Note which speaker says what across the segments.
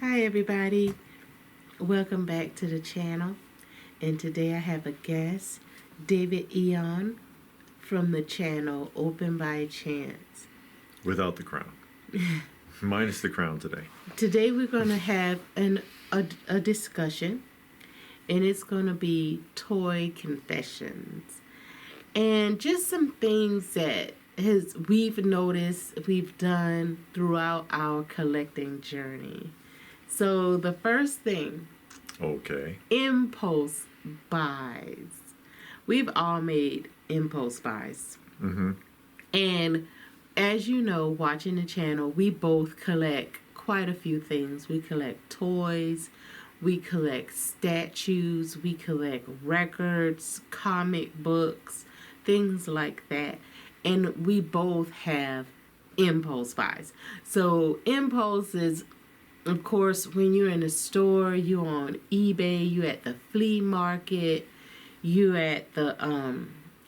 Speaker 1: Hi everybody, welcome back to the channel, and today I have a guest, David Eon from the channel Open by Chance.
Speaker 2: Without the crown. Minus the crown today.
Speaker 1: Today we're going to have a discussion, and it's going to be toy confessions and just some things that we've noticed we've done throughout our collecting journey. So the first thing,
Speaker 2: Okay.
Speaker 1: impulse buys. We've all made impulse buys.
Speaker 2: Mm-hmm.
Speaker 1: And as you know, watching the channel, we both collect quite a few things. We collect toys, we collect statues, we collect records, comic books, things like that. And we both have impulse buys. So impulse is, of course, when you're in a store, you on eBay, you at the flea market, you at the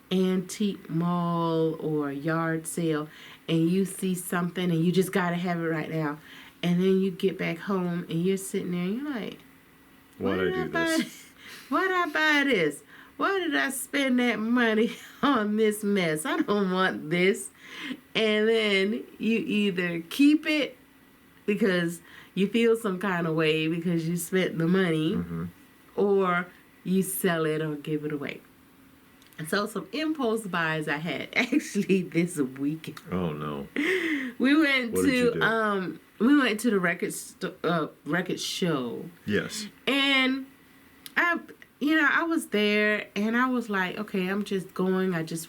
Speaker 1: antique mall or yard sale, and you see something and you just gotta have it right now. And then you get back home and you're sitting there and you're like,
Speaker 2: Why'd I do this?
Speaker 1: Why'd I buy this? Why did I spend that money on this mess? I don't want this. And then you either keep it because you feel some kind of way because you spent the money,
Speaker 2: Mm-hmm.
Speaker 1: or you sell it or give it away. And so some impulse buys I had actually this weekend.
Speaker 2: Oh no.
Speaker 1: We went
Speaker 2: What did you do?
Speaker 1: We went to the record show,
Speaker 2: Yes.
Speaker 1: and I was there and I was like, okay, I'm just going. I just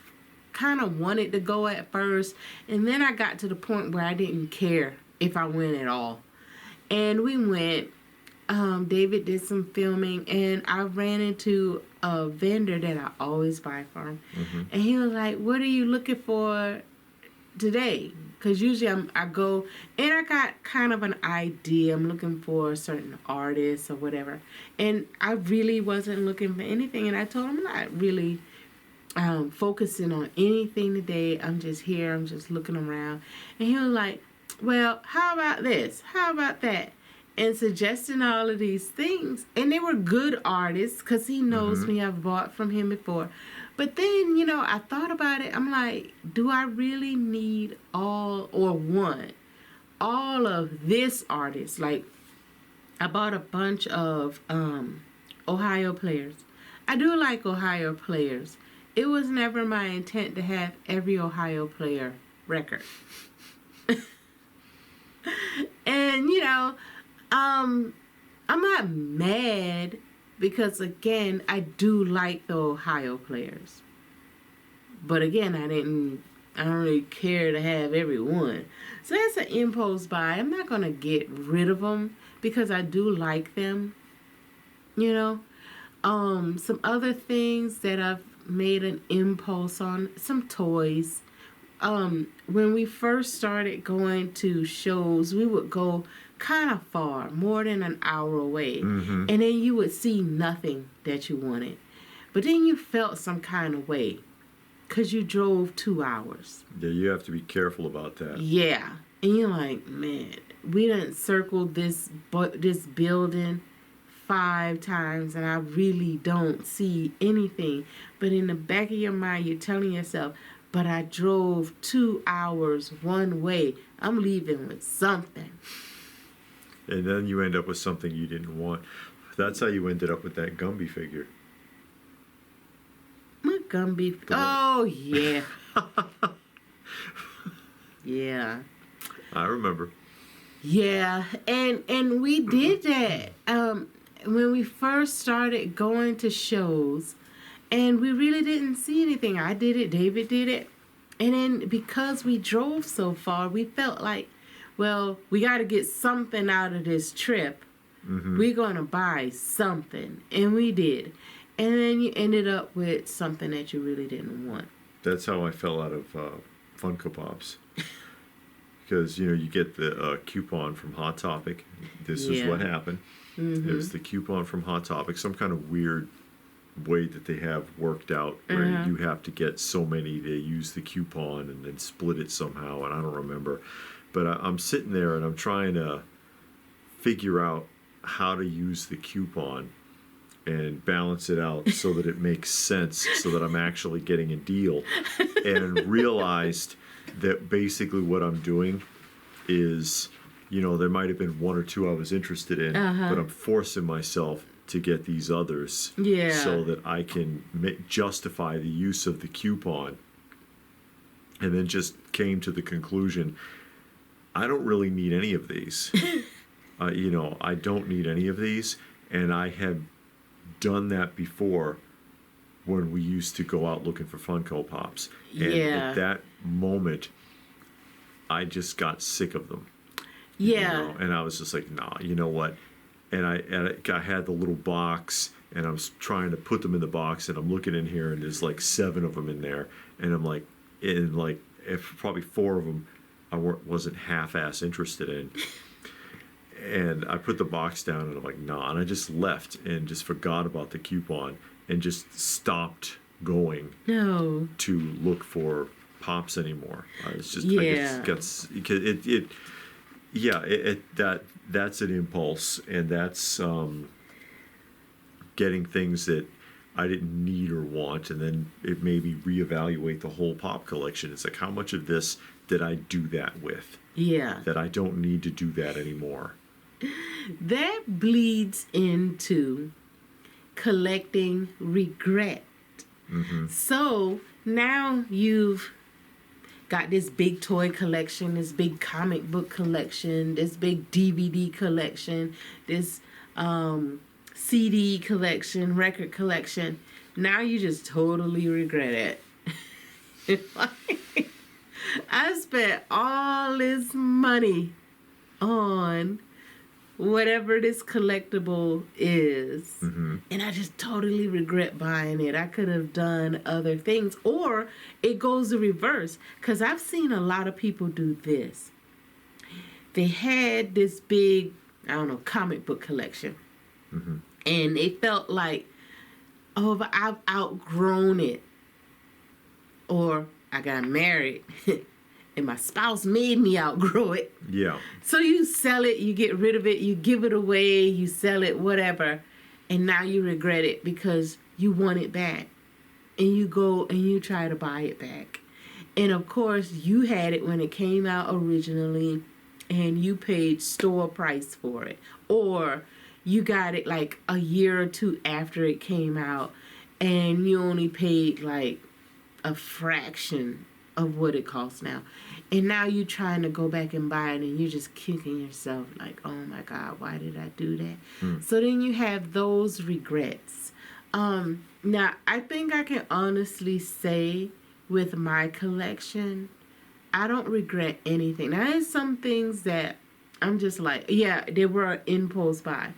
Speaker 1: kind of wanted to go at first, and then I got to the point where I didn't care if I went at all. And we went. David did some filming, and I ran into a vendor that I always buy from.
Speaker 2: Mm-hmm.
Speaker 1: And he was like, what are you looking for today? Because usually I go, and I got kind of an idea. I'm looking for a certain artist or whatever. And I really wasn't looking for anything. And I told him I'm not really focusing on anything today. I'm just here. I'm just looking around. And he was like, well, how about this? How about that? And suggesting all of these things. And they were good artists because he knows
Speaker 2: Mm-hmm.
Speaker 1: me. I've bought from him before. But then, I thought about it. I'm like, do I really need all or want all of this artist? Like, I bought a bunch of Ohio players. I do like Ohio players. It was never my intent to have every Ohio player record. And, I'm not mad because, again, I do like the Ohio players. But again, I don't really care to have every one. So that's an impulse buy. I'm not going to get rid of them because I do like them. Some other things that I've made an impulse on, some toys. When we first started going to shows, we would go kind of far, more than an hour away.
Speaker 2: Mm-hmm.
Speaker 1: And then you would see nothing that you wanted. But then you felt some kind of way because you drove 2 hours.
Speaker 2: Yeah, you have to be careful about that.
Speaker 1: Yeah. And you're like, man, we done circled this building 5 times and I really don't see anything. But in the back of your mind, you're telling yourself, but I drove 2 hours one way. I'm leaving with something.
Speaker 2: And then you end up with something you didn't want. That's how you ended up with that Gumby figure.
Speaker 1: My Gumby. Oh, yeah. Yeah.
Speaker 2: I remember.
Speaker 1: Yeah. And we did that when we first started going to shows. And we really didn't see anything. I did it. David did it. And then because we drove so far, we felt like, well, we got to get something out of this trip.
Speaker 2: Mm-hmm.
Speaker 1: We're going to buy something. And we did. And then you ended up with something that you really didn't want.
Speaker 2: That's how I fell out of Funko Pops. Because, you get the coupon from Hot Topic. This is what happened.
Speaker 1: Mm-hmm.
Speaker 2: It was the coupon from Hot Topic. Some kind of weird way that they have worked out where you have to get so many. They use the coupon and then split it somehow. And I don't remember. But I'm sitting there and I'm trying to figure out how to use the coupon and balance it out so that it makes sense, so that I'm actually getting a deal, and realized that basically what I'm doing is, there might have been one or two I was interested in, but I'm forcing myself to get these others so that I can justify the use of the coupon. And then just came to the conclusion, I don't really need any of these. I don't need any of these. And I had done that before when we used to go out looking for Funko Pops. And at that moment, I just got sick of them.
Speaker 1: Yeah.
Speaker 2: And I was just like, nah, you know what? And I had the little box, and I was trying to put them in the box, and I'm looking in here, and there's like 7 of them in there. And I'm like, if probably 4 of them I wasn't half-ass interested in. And I put the box down, and I'm like, nah. And I just left and just forgot about the coupon and just stopped going to look for Pops anymore. It's just that's an impulse, and that's getting things that I didn't need or want, and then it made me reevaluate the whole Pop collection. It's like, how much of this did I do that with? Yeah. That I don't need to do that anymore.
Speaker 1: That bleeds into collecting regret. Mm-hmm. So now you've got this big toy collection, this big comic book collection, this big DVD collection, this CD collection, record collection. Now you just totally regret it. I spent all this money on whatever this collectible is, and I just totally regret buying it. I could have done other things. Or it goes the reverse, because I've seen a lot of people do this. They had this big, comic book collection, and they felt like, oh, but I've outgrown it, or I got married and my spouse made me outgrow it. Yeah. So you sell it, you get rid of it, you give it away, you sell it, whatever. And now you regret it because you want it back. And you go and you try to buy it back. And of course, you had it when it came out originally and you paid store price for it. Or you got it like a year or two after it came out and you only paid like a fraction of what it costs now. And now you're trying to go back and buy it and you're just kicking yourself like, oh my God, why did I do that? So then you have those regrets. Now, I think I can honestly say with my collection, I don't regret anything. Now, there's some things that I'm just like, yeah, they were an impulse buy.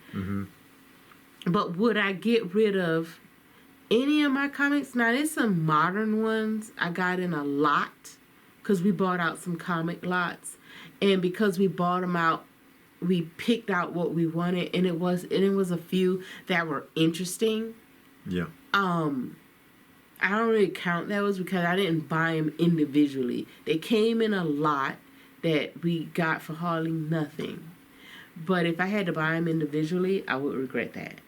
Speaker 1: But would I get rid of any of my comics? Now, there's some modern ones I got in a lot because we bought out some comic lots. And because we bought them out, we picked out what we wanted. And it was a few that were interesting. Yeah. I don't really count those because I didn't buy them individually. They came in a lot that we got for hardly nothing. But if I had to buy them individually, I would regret that.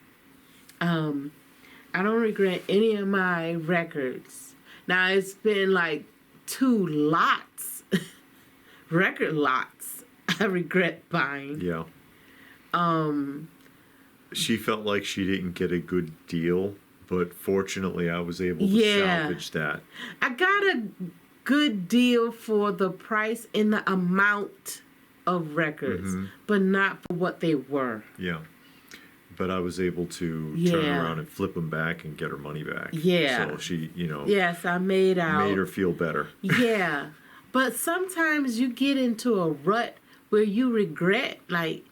Speaker 1: I don't regret any of my records. Now, it's been like 2 lots, record lots, I regret buying. Yeah.
Speaker 2: She felt like she didn't get a good deal, but fortunately I was able to salvage that.
Speaker 1: I got a good deal for the price and the amount of records, but not for what they were.
Speaker 2: Yeah. But I was able to turn around and flip them back and get her money back. Yeah. So she,
Speaker 1: yes, I made
Speaker 2: her feel better.
Speaker 1: Yeah. But sometimes you get into a rut where you regret, like,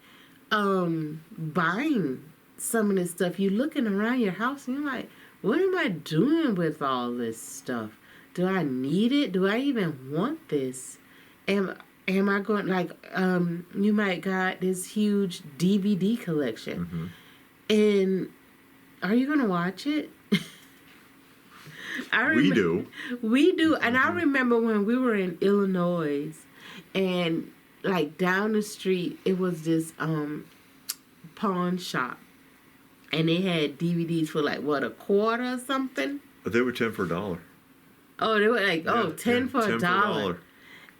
Speaker 1: buying some of this stuff. You're looking around your house and you're like, what am I doing with all this stuff? Do I need it? Do I even want this? Am I going, like, you might got this huge DVD collection. And are you going to watch it?
Speaker 2: We do.
Speaker 1: We do. And I remember when we were in Illinois and like down the street, it was this pawn shop, and they had DVDs for like what, a quarter or something.
Speaker 2: They were 10 for $1.
Speaker 1: Oh, they were like,
Speaker 2: Yeah,
Speaker 1: 10 for
Speaker 2: $10
Speaker 1: a dollar.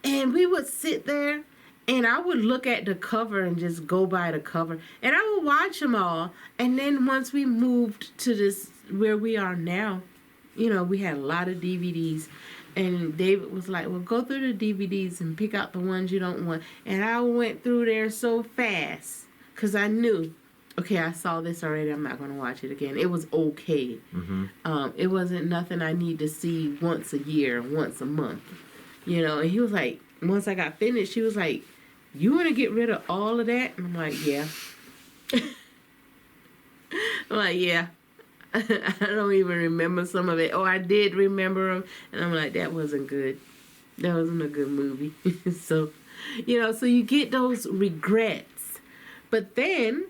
Speaker 1: And we would sit there, and I would look at the cover and just go by the cover, and I would watch them all. And then once we moved to this where we are now, you know, we had a lot of DVDs. And David was like, well, go through the DVDs and pick out the ones you don't want. And I went through there so fast because I knew, okay, I saw this already. I'm not going to watch it again. It was okay.
Speaker 2: Mm-hmm.
Speaker 1: It wasn't nothing I need to see once a year, once a month. You know, and he was like, once I got finished, he was like, you want to get rid of all of that? And I'm like, yeah. I'm like, yeah. I don't even remember some of it. Oh, I did remember them. And I'm like, that wasn't good. That wasn't a good movie. So, you know, so you get those regrets. But then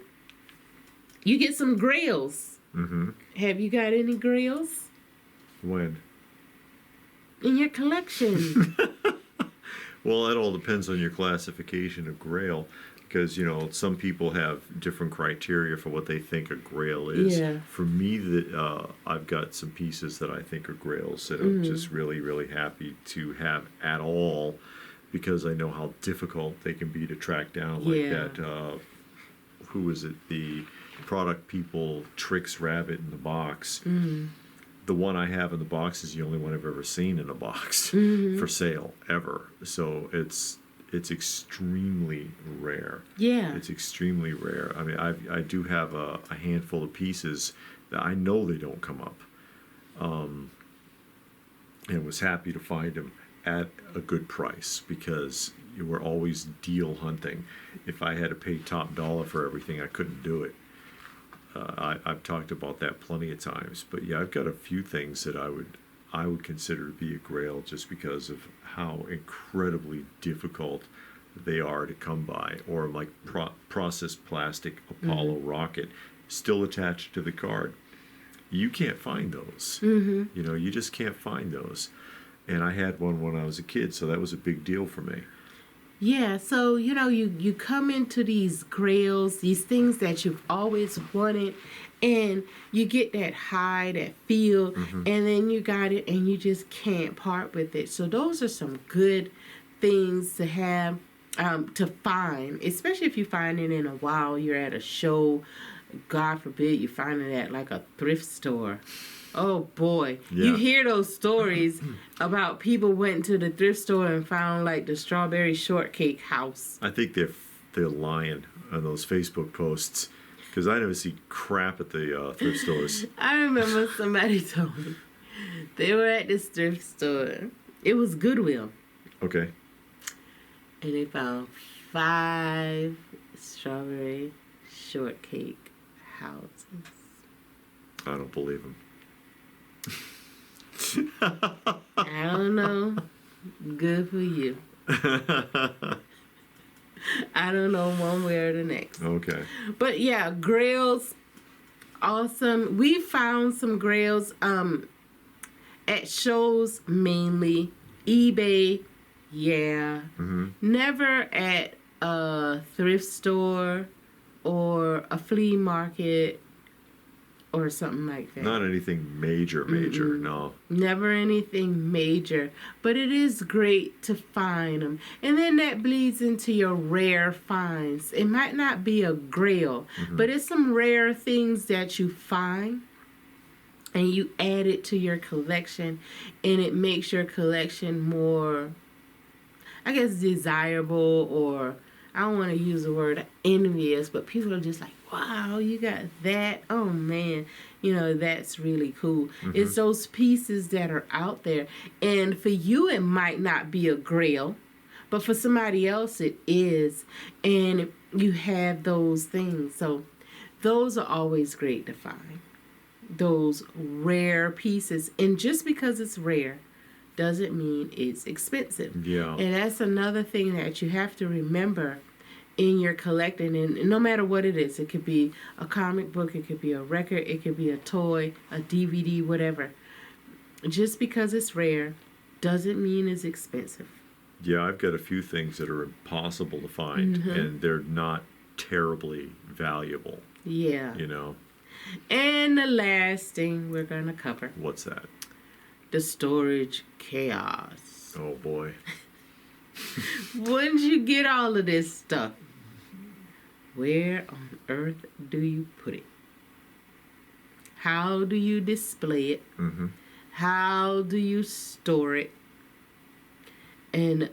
Speaker 1: you get some grails.
Speaker 2: Mm-hmm.
Speaker 1: Have you got any grails
Speaker 2: When?
Speaker 1: in your collection?
Speaker 2: Well, that all depends on your classification of grail. Because, you know, some people have different criteria for what they think a grail is.
Speaker 1: Yeah.
Speaker 2: For me, I've got some pieces that I think are grails that I'm just really, really happy to have at all, because I know how difficult they can be to track down. Like
Speaker 1: Yeah.
Speaker 2: that, who is it? The product people, Trix Rabbit in the box. The one I have in the box is the only one I've ever seen in a box for sale, ever. So it's extremely rare.
Speaker 1: Yeah.
Speaker 2: It's extremely rare. I mean, I do have a handful of pieces that I know they don't come up. And was happy to find them at a good price, because you were always deal hunting. If I had to pay top dollar for everything, I couldn't do it. I've talked about that plenty of times. But yeah, I've got a few things that I would consider to be a grail, just because of how incredibly difficult they are to come by. Or like processed plastic Apollo rocket still attached to the card. You can't find those. You know, you just can't find those. And I had one when I was a kid, so that was a big deal for me.
Speaker 1: Yeah, so, you know, you come into these grails, these things that you've always wanted, and you get that high, that feel, and then you got it, and you just can't part with it. So those are some good things to have, to find, especially if you find it in a while. You're at a show, God forbid you find it at like a thrift store. Oh boy, you hear those stories about people went to the thrift store and found like the strawberry shortcake house.
Speaker 2: I think they're lying on those Facebook posts, because I never see crap at the thrift stores.
Speaker 1: I remember somebody told me they were at this thrift store. It was Goodwill.
Speaker 2: Okay.
Speaker 1: And they found 5 strawberry shortcake houses.
Speaker 2: I don't believe them.
Speaker 1: I don't know. Good for you. I don't know one way or the next.
Speaker 2: Okay.
Speaker 1: But yeah, grails, awesome. We found some grails at shows mainly. eBay, yeah. Never at a thrift store or a flea market or something like that.
Speaker 2: Not anything major, no.
Speaker 1: Never anything major. But it is great to find them. And then that bleeds into your rare finds. It might not be a grail, but it's some rare things that you find and you add it to your collection, and it makes your collection more, I guess, desirable, or I don't want to use the word envious, but people are just like, wow, you got that. Oh, man. You know, that's really cool. It's those pieces that are out there. And for you, it might not be a grail, but for somebody else, it is. And you have those things. So those are always great to find. Those rare pieces. And just because it's rare doesn't mean it's expensive.
Speaker 2: Yeah.
Speaker 1: And that's another thing that you have to remember in your collecting, and no matter what it is, it could be a comic book, it could be a record, it could be a toy, a DVD, whatever. Just because it's rare doesn't mean it's expensive.
Speaker 2: Yeah, I've got a few things that are impossible to find, and they're not terribly valuable.
Speaker 1: Yeah.
Speaker 2: You know,
Speaker 1: And the last thing we're going to cover,
Speaker 2: what's that?
Speaker 1: the storage chaos.
Speaker 2: Oh boy.
Speaker 1: Once you get all of this stuff, where on earth do you put it? How do you display it?
Speaker 2: Mm-hmm.
Speaker 1: How do you store it? And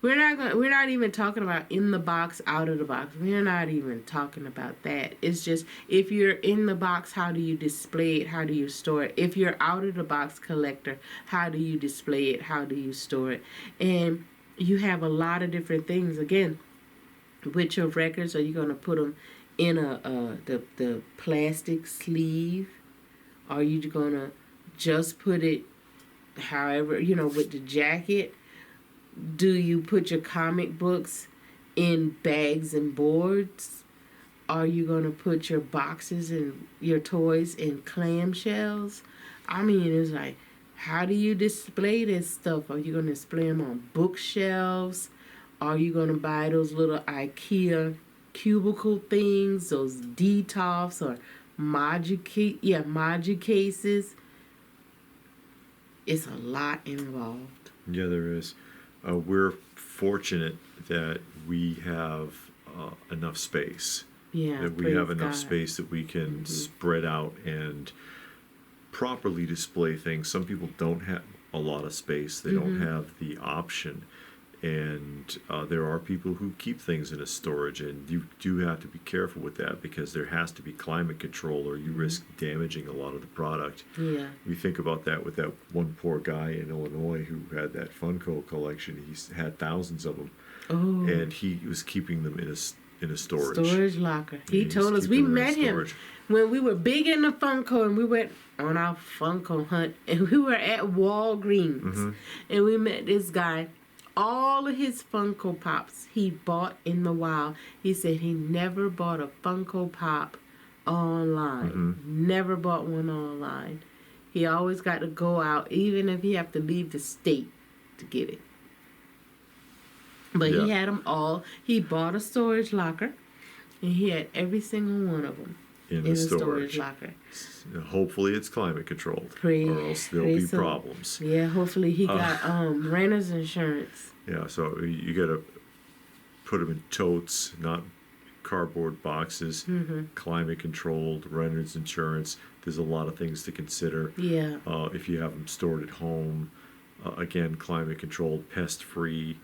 Speaker 1: we're not even talking about in the box, out of the box. We're not even talking about that. It's just, if you're in the box, how do you display it? How do you store it? If you're out of the box collector, how do you display it? How do you store it? And you have a lot of different things. Again, with your records, are you going to put them in the plastic sleeve? Are you going to just put it however, with the jacket? Do you put your comic books in bags and boards? Are you going to put your boxes and your toys in clamshells? I mean, it's like, how do you display this stuff? Are you going to display them on bookshelves? Are you going to buy those little IKEA cubicle things, those Detolfs or Maji cases? It's a lot involved.
Speaker 2: Yeah, there is. We're fortunate that we have enough space.
Speaker 1: Yeah,
Speaker 2: that we have enough
Speaker 1: God.
Speaker 2: space that we can spread out and properly display things. Some people don't have a lot of space. They don't have the option. And there are people who keep things in a storage, and you do have to be careful with that because there has to be climate control or you risk damaging a lot of the product.
Speaker 1: Yeah.
Speaker 2: We think about that with that one poor guy in Illinois who had that Funko collection. He's had thousands of them, and he was keeping them in a storage
Speaker 1: Locker. He told us, we met him when we were big into Funko, and we went on our Funko hunt, and we were at Walgreens, and we met this guy. All of his Funko Pops he bought in the wild. He said he never bought a Funko Pop online. Never bought one online. He always got to go out, even if he have to leave the state to get it. But he had them all. He bought a storage locker, and he had every single one of them in a storage locker.
Speaker 2: Hopefully it's climate controlled, or else there'll be problems.
Speaker 1: Yeah, hopefully he got renter's insurance.
Speaker 2: Yeah, so you got to put them in totes, not cardboard boxes. Climate controlled, renter's insurance. There's a lot of things to consider.
Speaker 1: Yeah.
Speaker 2: If you have them stored at home, again, climate controlled, pest free.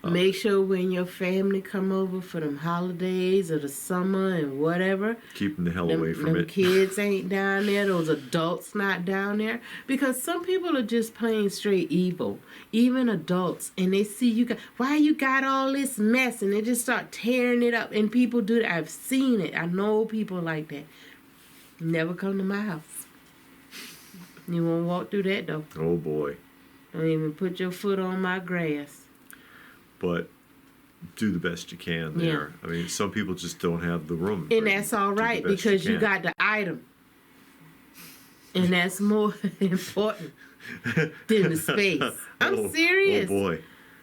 Speaker 1: Make sure when your family come over for them holidays or the summer and whatever,
Speaker 2: keep them the hell away from it.
Speaker 1: Kids ain't down there. Those adults not down there. Because some people are just plain straight evil. Even adults. And they see you got, why you got all this mess? And they just start tearing it up. And people do that. I've seen it. I know people like that. Never come to my house. You won't walk through that though.
Speaker 2: Oh boy.
Speaker 1: Don't even put your foot on my grass.
Speaker 2: But do the best you can there. I mean, some people just don't have the room.
Speaker 1: And that's all right because you got the item. And that's more important than the space. I'm serious.
Speaker 2: Oh, boy.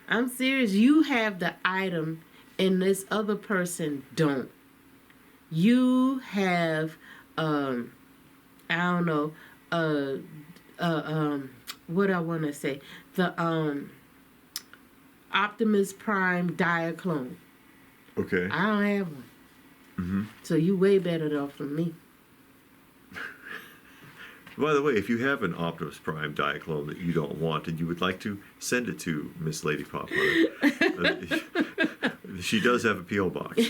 Speaker 1: I'm serious. You have the item and this other person don't. You have, I don't know, what I want to say. The, Optimus Prime Diaclone.
Speaker 2: Okay.
Speaker 1: I don't have one. So you way better off than me.
Speaker 2: By the way, if you have an Optimus Prime Diaclone that you don't want and you would like to send it to Miss Lady Pop Hunter, she does have a P.O. box.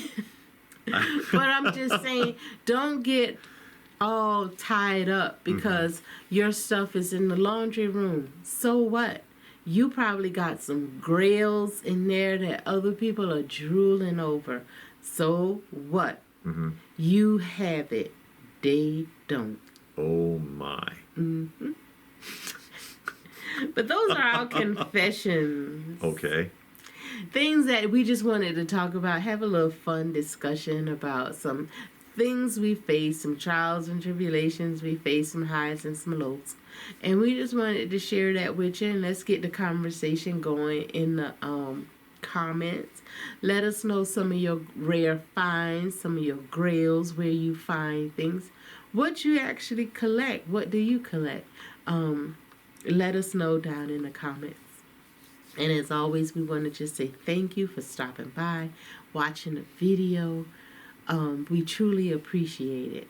Speaker 1: But I'm just saying, don't get all tied up because your stuff is in the laundry room. So what? You probably got some grails in there that other people are drooling over. So what? You have it. They don't.
Speaker 2: Oh my.
Speaker 1: But those are our confessions.
Speaker 2: Okay.
Speaker 1: Things that we just wanted to talk about, have a little fun discussion about some things we face, some trials and tribulations we face, some highs and some lows. And we just wanted to share that with you, and let's get the conversation going in the comments. Let us know some of your rare finds, some of your grails, where you find things. What you actually collect. What do you collect? Let us know down in the comments. And as always, we want to just say thank you for stopping by, watching the video. We truly appreciate it.